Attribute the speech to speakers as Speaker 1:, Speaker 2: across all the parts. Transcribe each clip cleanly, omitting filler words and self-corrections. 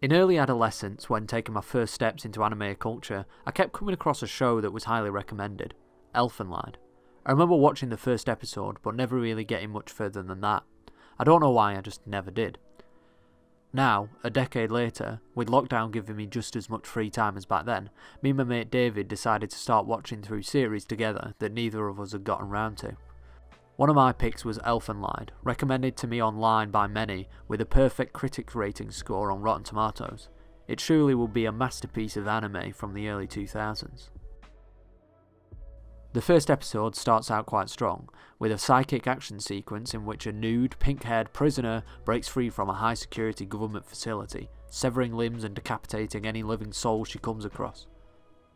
Speaker 1: In early adolescence, when taking my first steps into anime culture, I kept coming across a show that was highly recommended, Elfenlied. I remember watching the first episode, but never really getting much further than that. I don't know why, I just never did. Now, a decade later, with lockdown giving me just as much free time as back then, me and my mate David decided to start watching through series together that neither of us had gotten round to. One of my picks was Elfenlied, recommended to me online by many, with a perfect critics rating score on Rotten Tomatoes. It truly will be a masterpiece of anime from the early 2000s. The first episode starts out quite strong, with a psychic action sequence in which a nude, pink-haired prisoner breaks free from a high-security government facility, severing limbs and decapitating any living soul she comes across.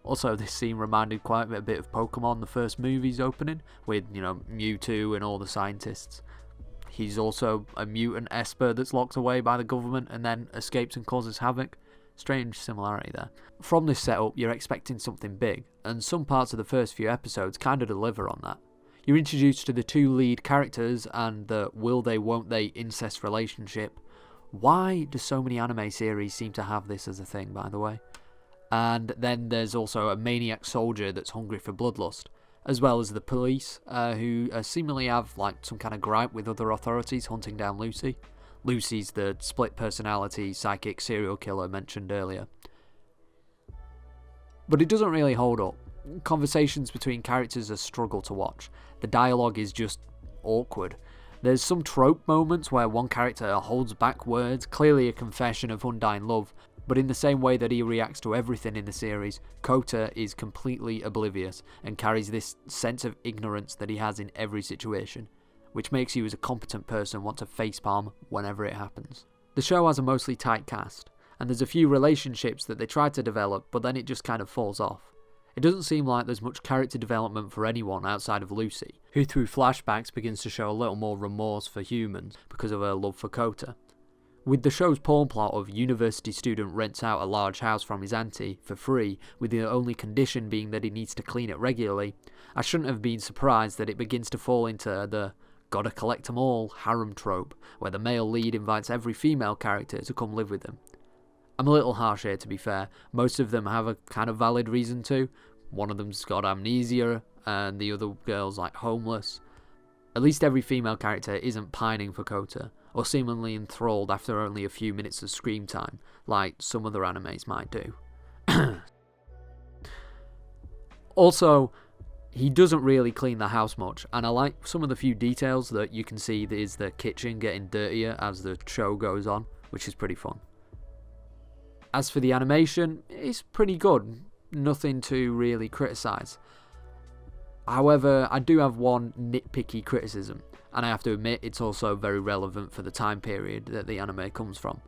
Speaker 1: Also, this scene reminded quite a bit of Pokemon, the first movie's opening, with, Mewtwo and all the scientists. He's also a mutant Esper that's locked away by the government and then escapes and causes havoc. Strange similarity there. From this setup, you're expecting something big, and some parts of the first few episodes kind of deliver on that. You're introduced to the two lead characters and the will they won't they incest relationship. Why do so many anime series seem to have this as a thing, by the way? And then there's also a maniac soldier that's hungry for bloodlust, as well as the police, who seemingly have some kind of gripe with other authorities hunting down Lucy. Lucy's the split personality psychic serial killer mentioned earlier. But it doesn't really hold up. Conversations between characters are a struggle to watch. The dialogue is just awkward. There's some trope moments where one character holds back words, clearly a confession of undying love, but in the same way that he reacts to everything in the series, Kota is completely oblivious and carries this sense of ignorance that he has in every situation, which makes you as a competent person want to facepalm whenever it happens. The show has a mostly tight cast, and there's a few relationships that they try to develop, but then it just kind of falls off. It doesn't seem like there's much character development for anyone outside of Lucy, who through flashbacks begins to show a little more remorse for humans because of her love for Kota. With the show's pawn plot of university student rents out a large house from his auntie for free, with the only condition being that he needs to clean it regularly, I shouldn't have been surprised that it begins to fall into the gotta collect 'em all harem trope, where the male lead invites every female character to come live with him. I'm a little harsh here, to be fair. Most of them have a kind of valid reason to. One of them's got amnesia, and the other girl's homeless. At least every female character isn't pining for Kota, or seemingly enthralled after only a few minutes of screen time, like some other animes might do. Also, he doesn't really clean the house much, and I like some of the few details that you can see that is the kitchen getting dirtier as the show goes on, which is pretty fun. As for the animation, it's pretty good, nothing to really criticise. However, I do have one nitpicky criticism, and I have to admit it's also very relevant for the time period that the anime comes from.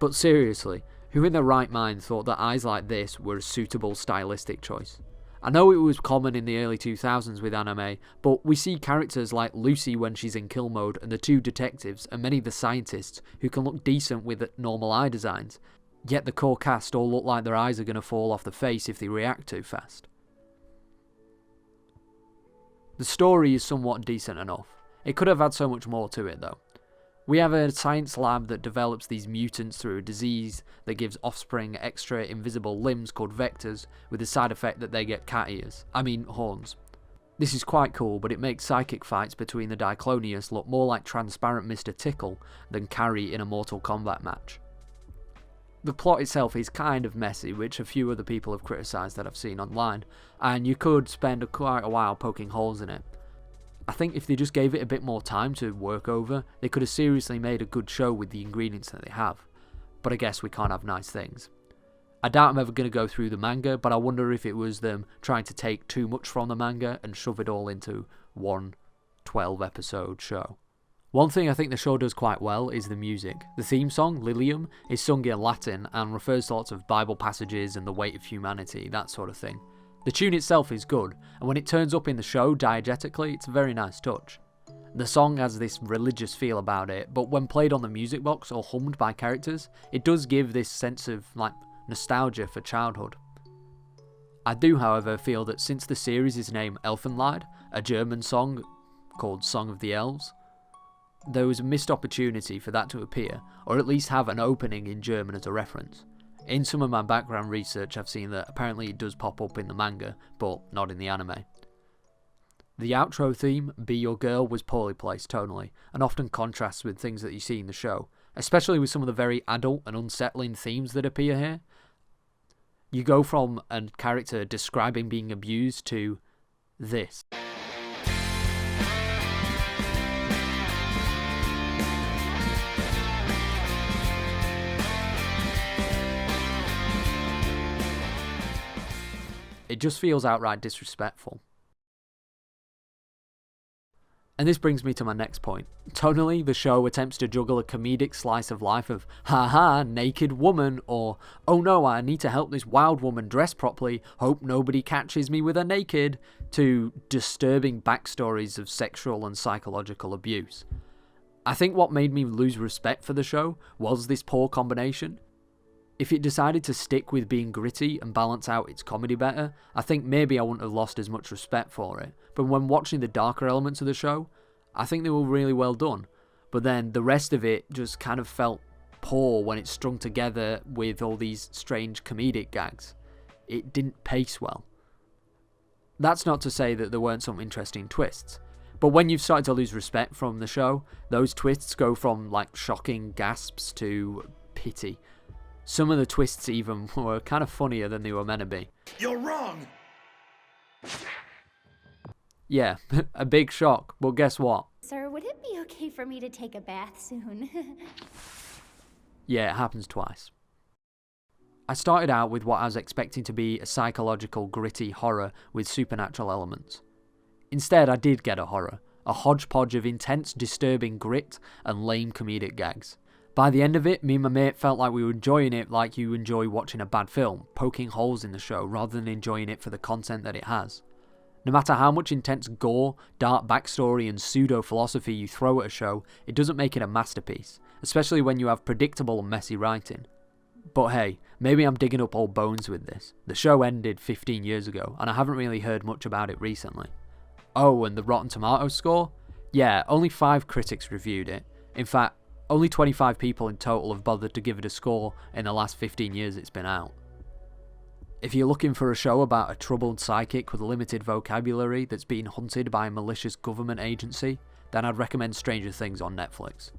Speaker 1: But seriously, who in their right mind thought that eyes like this were a suitable stylistic choice? I know it was common in the early 2000s with anime, but we see characters like Lucy when she's in kill mode, and the two detectives, and many of the scientists, who can look decent with normal eye designs, yet the core cast all look like their eyes are going to fall off the face if they react too fast. The story is somewhat decent enough. It could have had so much more to it though. We have a science lab that develops these mutants through a disease that gives offspring extra invisible limbs called vectors, with the side effect that they get horns. This is quite cool, but it makes psychic fights between the Diclonius look more like transparent Mr. Tickle than Carrie in a Mortal Kombat match. The plot itself is kind of messy, which a few other people have criticised that I've seen online, and you could spend quite a while poking holes in it. I think if they just gave it a bit more time to work over, they could have seriously made a good show with the ingredients that they have. But I guess we can't have nice things. I doubt I'm ever going to go through the manga, but I wonder if it was them trying to take too much from the manga and shove it all into one 12-episode show. One thing I think the show does quite well is the music. The theme song, Lilium, is sung in Latin and refers to lots of Bible passages and the weight of humanity, that sort of thing. The tune itself is good, and when it turns up in the show diegetically, it's a very nice touch. The song has this religious feel about it, but when played on the music box or hummed by characters, it does give this sense of nostalgia for childhood. I do, however, feel that since the series is named Elfenlied, a German song called Song of the Elves, there was a missed opportunity for that to appear, or at least have an opening in German as a reference. In some of my background research I've seen that apparently it does pop up in the manga, but not in the anime. The outro theme, Be Your Girl, was poorly placed tonally, and often contrasts with things that you see in the show, especially with some of the very adult and unsettling themes that appear here. You go from a character describing being abused to this. It just feels outright disrespectful. And this brings me to my next point. Tonally, the show attempts to juggle a comedic slice of life of, haha, naked woman, or, oh no, I need to help this wild woman dress properly, hope nobody catches me with her naked, to disturbing backstories of sexual and psychological abuse. I think what made me lose respect for the show was this poor combination. If it decided to stick with being gritty and balance out its comedy better, I think maybe I wouldn't have lost as much respect for it. But when watching the darker elements of the show, I think they were really well done. But then the rest of it just kind of felt poor when it's strung together with all these strange comedic gags. It didn't pace well. That's not to say that there weren't some interesting twists. But when you've started to lose respect from the show, those twists go from like shocking gasps to pity. Some of the twists even were kind of funnier than they were meant to be.
Speaker 2: You're wrong!
Speaker 1: Yeah, a big shock, but guess what?
Speaker 3: Sir, would it be okay for me to take a bath soon?
Speaker 1: Yeah, it happens twice. I started out with what I was expecting to be a psychological, gritty horror with supernatural elements. Instead, I did get a horror, a hodgepodge of intense, disturbing grit and lame comedic gags. By the end of it, me and my mate felt like we were enjoying it like you enjoy watching a bad film, poking holes in the show rather than enjoying it for the content that it has. No matter how much intense gore, dark backstory and pseudo-philosophy you throw at a show, it doesn't make it a masterpiece, especially when you have predictable and messy writing. But hey, maybe I'm digging up old bones with this. The show ended 15 years ago, and I haven't really heard much about it recently. Oh, and the Rotten Tomatoes score? Yeah, only 5 critics reviewed it. In fact, only 25 people in total have bothered to give it a score in the last 15 years it's been out. If you're looking for a show about a troubled psychic with a limited vocabulary that's being hunted by a malicious government agency, then I'd recommend Stranger Things on Netflix.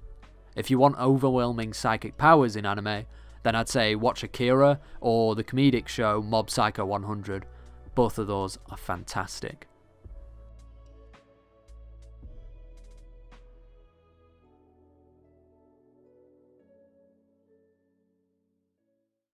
Speaker 1: If you want overwhelming psychic powers in anime, then I'd say watch Akira or the comedic show Mob Psycho 100. Both of those are fantastic.